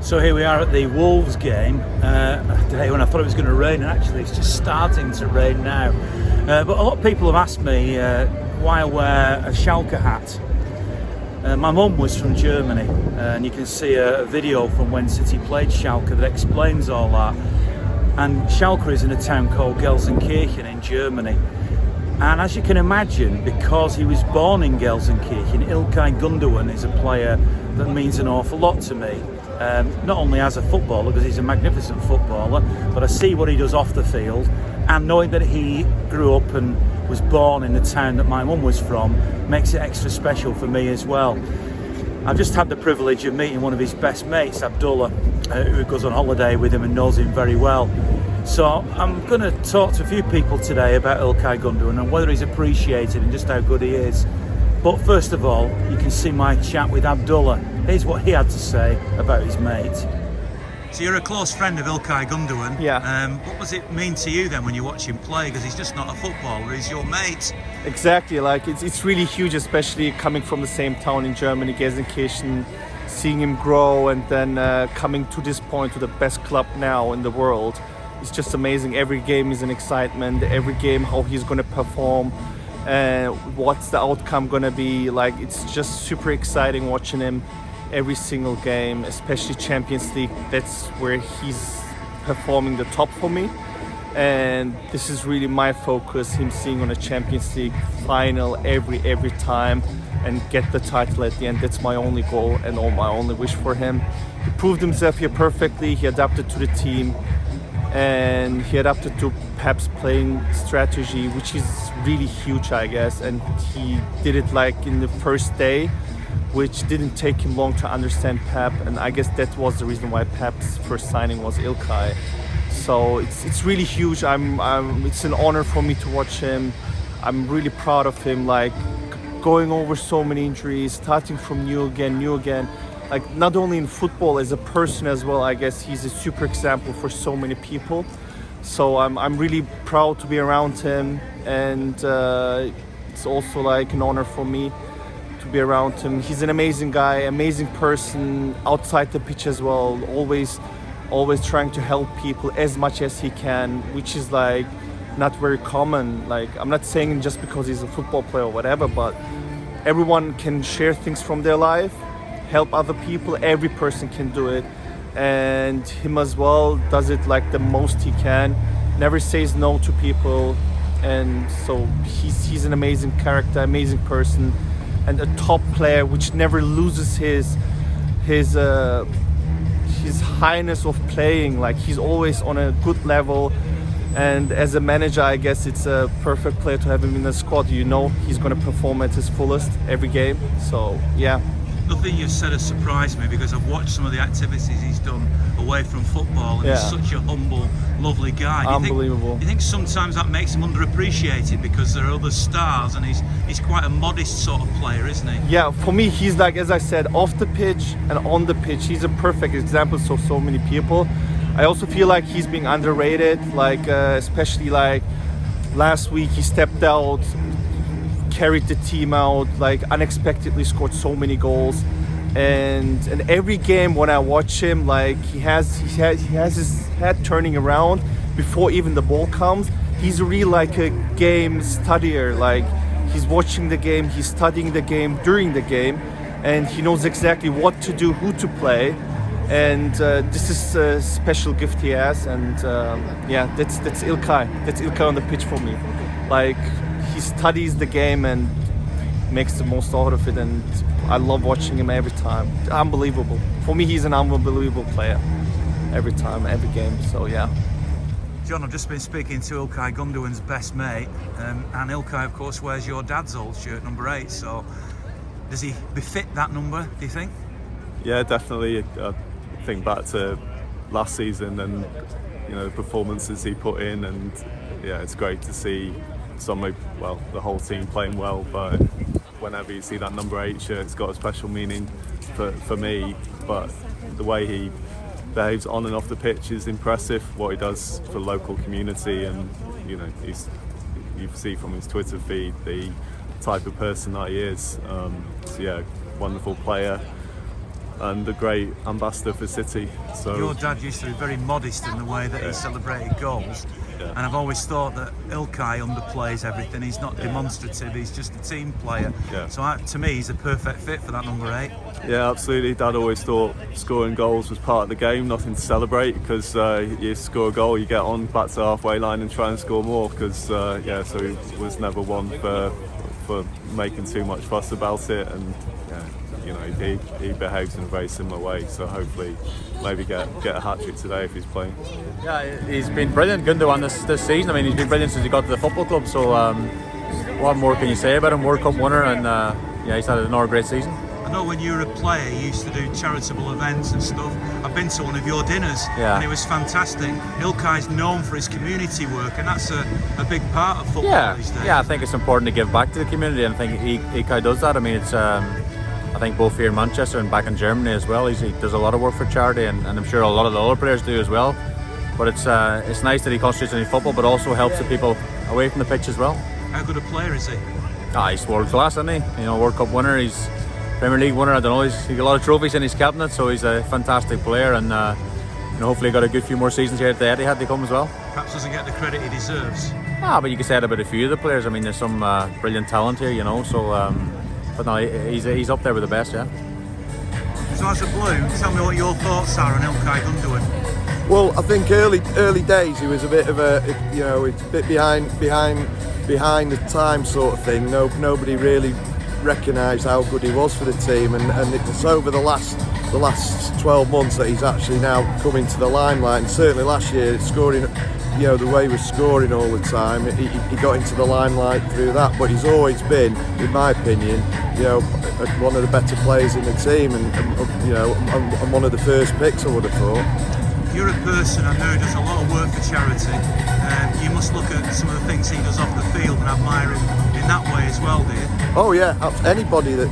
So here we are at the Wolves game today when I thought it was going to rain, and actually it's just starting to rain now. But a lot of people have asked me why I wear a Schalke hat. My mum was from Germany, and you can see a video from when City played Schalke that explains all that. And Schalke is in a town called Gelsenkirchen in Germany. And as you can imagine, because he was born in Gelsenkirchen, Ilkay Gundogan is a player that means an awful lot to me. Not only as a footballer, because he's a magnificent footballer, but I see what he does off the field, and knowing that he grew up and was born in the town that my mum was from makes it extra special for me as well. I've just had the privilege of meeting one of his best mates, Abdullah, who goes on holiday with him and knows him very well. So I'm going to talk to a few people today about Ilkay Gundogan and whether he's appreciated and just how good he is. But first of all, you can see my chat with Abdullah. Here's what he had to say about his mate. So you're a close friend of Ilkay Gundogan. Yeah. What does it mean to you then when you watch him play? Because he's just not a footballer, he's your mate. Exactly, like it's really huge, especially coming from the same town in Germany, Gelsenkirchen, seeing him grow and then coming to this point to the best club now in the world. It's just amazing. Every game is an excitement, every game how he's going to perform, what's the outcome going to be. Like, it's just super exciting watching him every single game, especially Champions League. That's where he's performing the top for me, and this is really my focus, him seeing on a Champions League final every time and get the title at the end. That's my only goal and my only wish for him. He proved himself here perfectly. He adapted to the team and he adapted to Pep's playing strategy, which is really huge, I guess, and he did it like in the first day, which didn't take him long to understand Pep, and I guess that was the reason why Pep's first signing was Ilkay. So it's really huge. It's an honor for me to watch him. I'm really proud of him, like going over so many injuries, starting from new again. Like, not only in football, as a person as well, I guess he's a super example for so many people. So I'm really proud to be around him, and it's also like an honor for me to be around him. He's an amazing guy, amazing person outside the pitch as well, always trying to help people as much as he can, which is like not very common. Like, I'm not saying just because he's a football player or whatever, but everyone can share things from their life, help other people. Every person can do it, and him as well does it like the most he can, never says no to people, and so he's an amazing character, amazing person, and a top player which never loses his highness of playing. Like, he's always on a good level, and as a manager, I guess it's a perfect player to have him in the squad. You know he's going to perform at his fullest every game. So yeah. Nothing you've said has surprised me, because I've watched some of the activities he's done away from football, and he's such a humble, lovely guy. Unbelievable. Do you think sometimes that makes him underappreciated because there are other stars, and he's quite a modest sort of player, isn't he? Yeah, for me, he's like, as I said, off the pitch and on the pitch, he's a perfect example to so many people. I also feel like he's being underrated, like especially like last week he stepped out, carried the team out, like unexpectedly scored so many goals, and every game when I watch him, like he has his head turning around before even the ball comes. He's really like a game studier. Like, he's watching the game, he's studying the game during the game, and he knows exactly what to do, who to play, and this is a special gift he has. And yeah, that's Ilkay. That's Ilkay on the pitch for me. Like, he studies the game and makes the most out of it, and I love watching him every time. Unbelievable. For me, he's an unbelievable player every time, every game. So yeah. John, I've just been speaking to Ilkay Gundogan's best mate, and Ilkay, of course, wears your dad's old shirt, number 8. So does he befit that number, do you think? Yeah, definitely. I think back to last season and the performances he put in, and yeah, it's great to see the whole team playing well, but whenever you see that number 8 shirt, it's got a special meaning for me. But the way he behaves on and off the pitch is impressive. What he does for the local community, and he's you see from his Twitter feed the type of person that he is. So yeah, wonderful player and a great ambassador for City. So your dad used to be very modest in the way that he celebrated goals. Yeah. And I've always thought that Ilkay underplays everything. He's not demonstrative, he's just a team player. Yeah. So to me, he's a perfect fit for that number 8. Yeah, absolutely. Dad always thought scoring goals was part of the game, nothing to celebrate, because you score a goal, you get on back to the halfway line and try and score more, because so he was never one for making too much fuss about it. And he behaves in a very similar way, so hopefully maybe get a hat-trick today if he's playing. Yeah, he's been brilliant, Gundogan, this season. I mean, he's been brilliant since he got to the football club, so what more can you say about him? World Cup winner, and he's had another great season. I know when you were a player you used to do charitable events and stuff. I've been to one of your dinners and it was fantastic. Ilkay's known for his community work, and that's a big part of football these days. Yeah, I think it's important to give back to the community, and I think Ilkay does that. I mean, it's I think both here in Manchester and back in Germany as well, he does a lot of work for charity, and I'm sure a lot of the other players do as well. But it's nice that he concentrates on his football, but also helps the people away from the pitch as well. How good a player is he? He's world class, isn't he? World Cup winner, he's Premier League winner. I don't know, he's got a lot of trophies in his cabinet, so he's a fantastic player, and hopefully got a good few more seasons here at the Etihad to come as well. Perhaps doesn't get the credit he deserves. But you can say that about a few of the players. I mean, there's some brilliant talent here, so but no, he's up there with the best, yeah. So as a Blue, tell me what your thoughts are on Ilkay Gundogan. Well, I think early days he was a bit of it's a bit behind the time sort of thing. Nobody really recognised how good he was for the team, and it's over the last 12 months that he's actually now coming to the limelight. And certainly last year, scoring, the way he was scoring all the time, he got into the limelight through that. But he's always been, in my opinion, one of the better players in the team, and one of the first picks, I would have thought. You're a person I know who does a lot of work for charity. You must look at some of the things he does off the field and admire him in that way as well, do you? Oh yeah, anybody that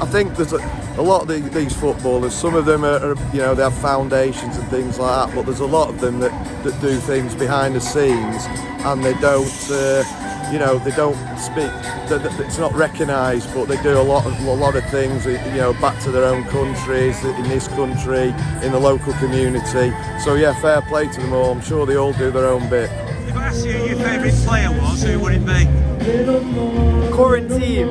I think there's a lot of these footballers. Some of them are they have foundations and things like that, but there's a lot of them that do things behind the scenes, and they don't they don't speak. It's not recognised, but they do a lot of things. Back to their own countries, in this country, in the local community. So yeah, fair play to them all. I'm sure they all do their own bit. If I asked you who your favourite player was, who would it be? Current team,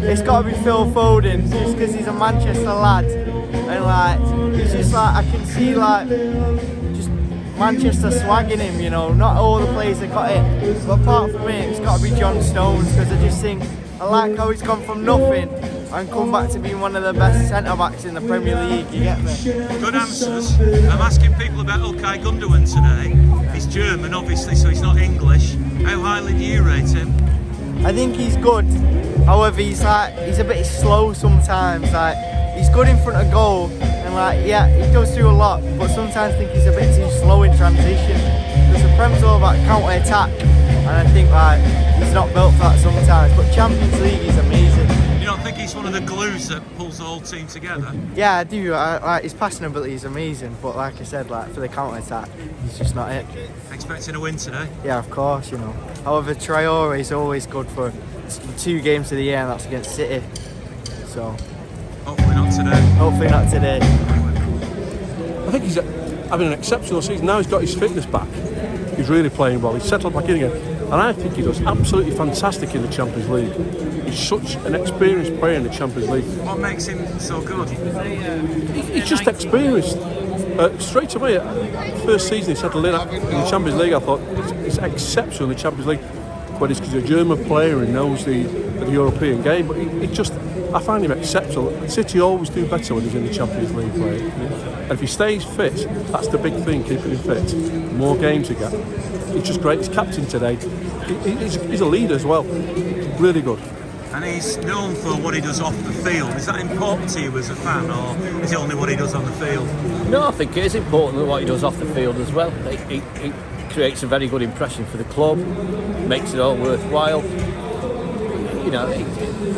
it's got to be Phil Foden, just because he's a Manchester lad, and he's just I can see just Manchester swagging him, not all the players have got it, but apart from him, it's got to be John Stones, because I just think I like how he's gone from nothing and come back to being one of the best centre-backs in the Premier League, you get me? Good answers. I'm asking people about Ilkay Gundogan today. He's German, obviously, so he's not English. How highly do you rate him? I think he's good, however he's a bit slow sometimes, he's good in front of goal, and he does do a lot, but sometimes I think he's a bit too slow in transition, because the Prem's all about counter-attack, and I think he's not built for that sometimes, but Champions League is amazing. You don't think he's one of the glues that pulls the whole team together? Yeah, I do. His passing ability is amazing, but like I said, for the counter-attack, he's just not it. Expecting a win today? Yeah, of course, However, Traore is always good for 2 games of the year, and that's against City. So hopefully not today. Hopefully not today. I think he's having an exceptional season. Now he's got his fitness back. He's really playing well. He's settled back in again. And I think he does absolutely fantastic in the Champions League. He's such an experienced player in the Champions League. What makes him so good? He's just experienced. Straight away, first season he settled in the Champions League, I thought it's exceptional in the Champions League. But it's because he's a German player and knows the European game. But I find him exceptional. City always do better when he's in the Champions League play. And if he stays fit, that's the big thing, keeping him fit. The more games he gets. He's just great. He's captain today. He's a leader as well. Really good. And he's known for what he does off the field. Is that important to you as a fan, or is it only what he does on the field? No, I think it is important what he does off the field as well. He creates a very good impression for the club, makes it all worthwhile.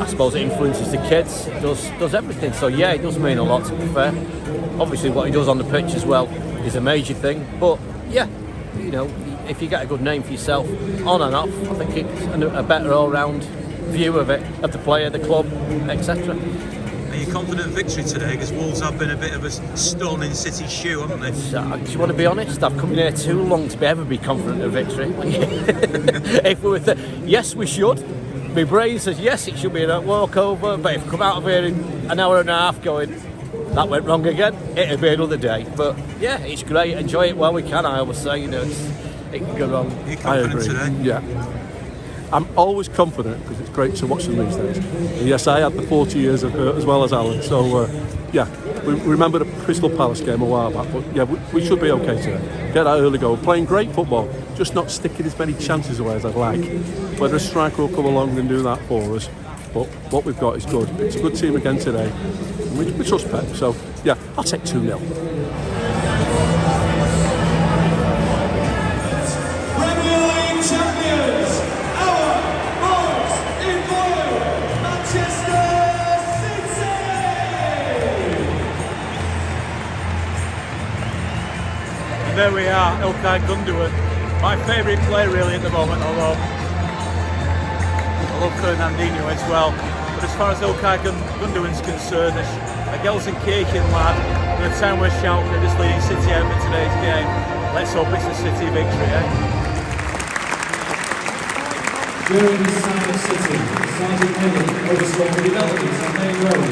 I suppose it influences the kids, it does everything. So yeah, it does mean a lot, to be fair. Obviously what he does on the pitch as well is a major thing, but yeah, if you get a good name for yourself on and off, I think it's a better all-round view of it, of the player, the club, etc. Are you confident victory today? Because Wolves have been a bit of a stone in City's shoe, haven't they? Do you want to be honest? I've come in here too long to ever be confident of victory. If we were yes, we should. My brain says yes, it should be a walkover. But if we come out of here in an hour and a half going, that went wrong again, it'll be another day. But yeah, it's great. Enjoy it while we can. I always say, it can go wrong. Are you confident today? Yeah. I'm always confident because it's great to watch them these days. And yes, I had the 40 years of hurt as well as Alan. So, yeah, we remember the Crystal Palace game a while back. But yeah, we should be okay today. Get that early goal. Playing great football, just not sticking as many chances away as I'd like. Whether a striker will come along and do that for us. But what we've got is good. It's a good team again today. We trust Pep. So, yeah, I'll take 2-0. There we are, Ilkay Gundogan, my favourite player really at the moment, although I love Fernandinho as well. But as far as Ilkay Gundogan's concerned, a Gelsenkirchen lad in a town where Schalke are just leading City out in today's game. Let's hope it's a City victory, During the sign of City, Sergeant Evan oversaw the developments on Main Road.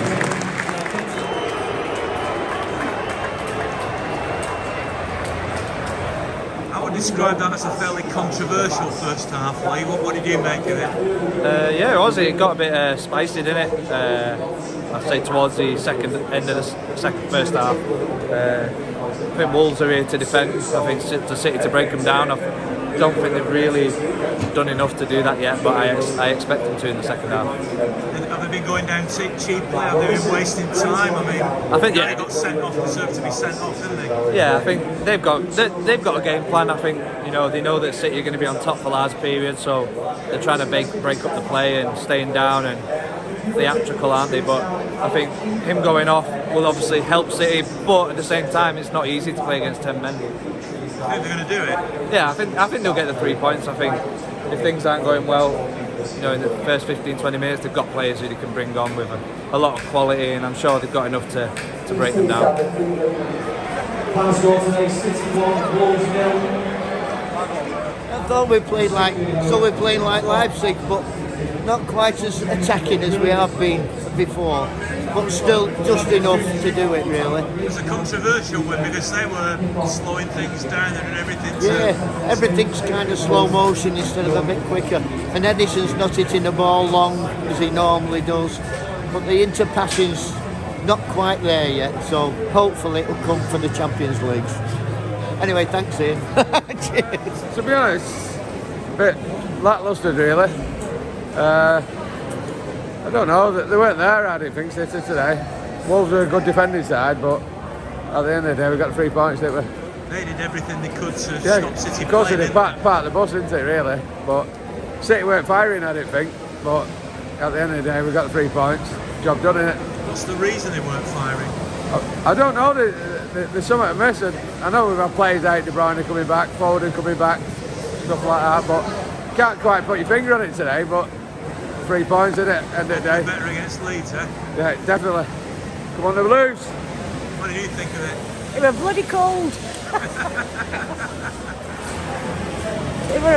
Describe that as a fairly controversial first half, Lee. What did you make of it? Yeah, it was. It got a bit spicy, didn't it? I'd say towards the end of the first half. I think Wolves are here to defend. I think the City to break them down. I don't think they've really done enough to do that yet, but I expect them to in the second half. Have they been going down cheaply? Have they been wasting time? I think they got sent off, deserved to be sent off, didn't they? Yeah, I think they've got a game plan. I think they know that City are going to be on top for large periods, so they're trying to break up the play and staying down and theatrical, aren't they? But I think him going off will obviously help City, but at the same time, it's not easy to play against 10 men. I think they're going to do it. Yeah, I think they'll get the 3 points. I think if things aren't going well, in the first 15-20 minutes, they've got players who they can bring on with a lot of quality, and I'm sure they've got enough to break them down. Final score today: City 1, Wolves 0. I thought we played like Leipzig, but not quite as attacking as we have been before, but still just enough to do it really. It was a controversial win because they were slowing things down and everything. Yeah, everything's kind of slow motion instead of a bit quicker. And Edison's not hitting the ball long as he normally does, but the inter-passing's not quite there yet, so hopefully it'll come for the Champions League. Anyway, thanks Ian. Cheers. To be honest, a bit lacklustre really. I don't know, they weren't there, I didn't think, City today. Wolves are a good defending side, but at the end of the day we got the 3 points, didn't we? They did everything they could to stop City of course playing. It is part of the bus, isn't it, really? But City weren't firing, I didn't think. But at the end of the day we got the 3 points. Job done, innit? What's the reason they weren't firing? I don't know, there's something to miss. I know we've had players out, De Bruyne coming back, Foden coming back, stuff like that, but can't quite put your finger on it today, but 3 points, isn't it, end of the day. Better against Leeds, eh? Yeah, definitely. Come on the Blues. What did you think of it? It was bloody cold.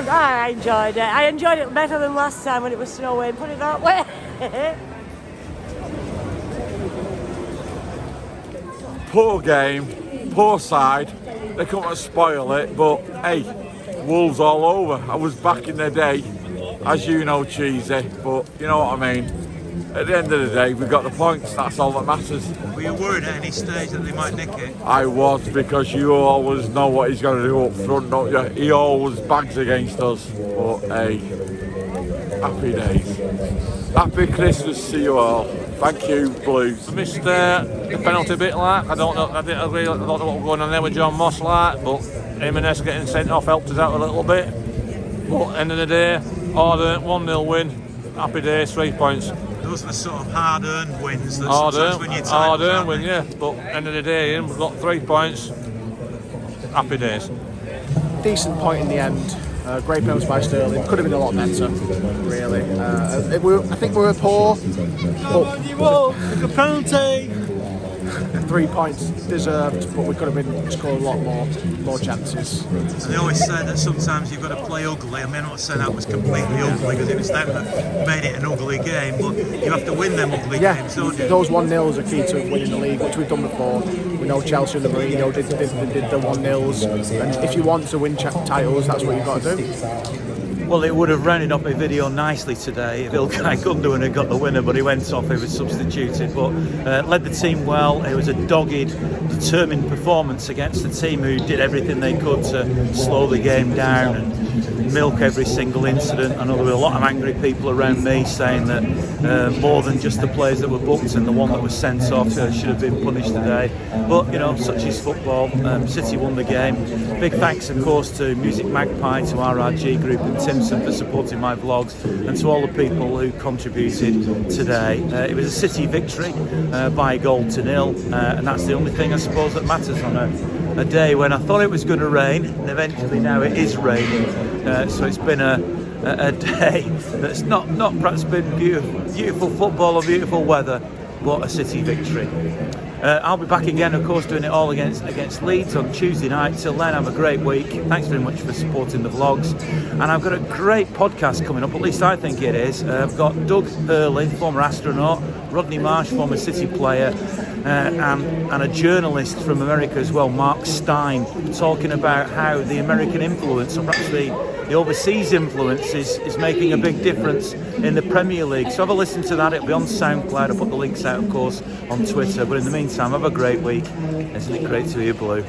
I enjoyed it. I enjoyed it better than last time when it was snowing, put it that way. Poor game, poor side. They couldn't spoil it, but hey, Wolves all over. I was back in the day, as you know, Cheesy, but you know what I mean. At the end of the day, we got the points, that's all that matters. Were you worried at any stage that they might nick it? I was, because you always know what he's going to do up front, don't you? He always bags against us, but hey, happy days. Happy Christmas to you all. Thank you, Blues. I missed the penalty bit, like. I don't know what was going on there with John Moss, like, but Jimenez getting sent off helped us out a little bit. But end of the day, hard-earned 1-0 win. Happy days, 3 points. Those are the sort of hard-earned wins that sometimes win your titles. Hard-earned win, yeah. But end of the day, we've got 3 points. Happy days. decent point in the end. Great penalty by Sterling. Could have been a lot better, really. I think we were poor, but penalty. 3 points deserved, but we could have been scored a lot more chances. And they always say that sometimes you've got to play ugly. I mean, I'm not saying that was completely ugly, because it was them that made it an ugly game, but you have to win them ugly games, don't you? Those 1-0s are key to winning the league, which we've done before. We know Chelsea and the Mourinho did the 1-0s, and if you want to win titles, that's what you've got to do. Well, it would have rounded up my video nicely today if Ilkay Gundogan had got the winner, but he went off, he was substituted, but led the team well. It was a dogged, determined performance against a team who did everything they could to slow the game down and milk every single incident. I know there were a lot of angry people around me saying that more than just the players that were booked and the one that was sent off should have been punished today. But, you know, such is football. City won the game. Big thanks, of course, to MusicMagpie, to RRG Group Timpson for supporting my vlogs, and to all the people who contributed today. It was a City victory by 1-0, and that's the only thing I suppose that matters on a day when I thought it was going to rain, and eventually now it is raining. So it's been a day that's not perhaps been beautiful football or beautiful weather, but a City victory. I'll be back again, of course, doing it all against Leeds on Tuesday night. Till then, have a great week. Thanks very much for supporting the vlogs. And I've got a great podcast coming up, at least I think it is. I've got Doug Hurley, former astronaut, Rodney Marsh, former City player, and a journalist from America as well, Mark Stein, talking about how the American influence, or perhaps the overseas influence, is making a big difference in the Premier League. So have a listen to that. It'll be on SoundCloud. I'll put the links out, of course, on Twitter. But in the meantime, have a great week. Isn't it great to hear blue?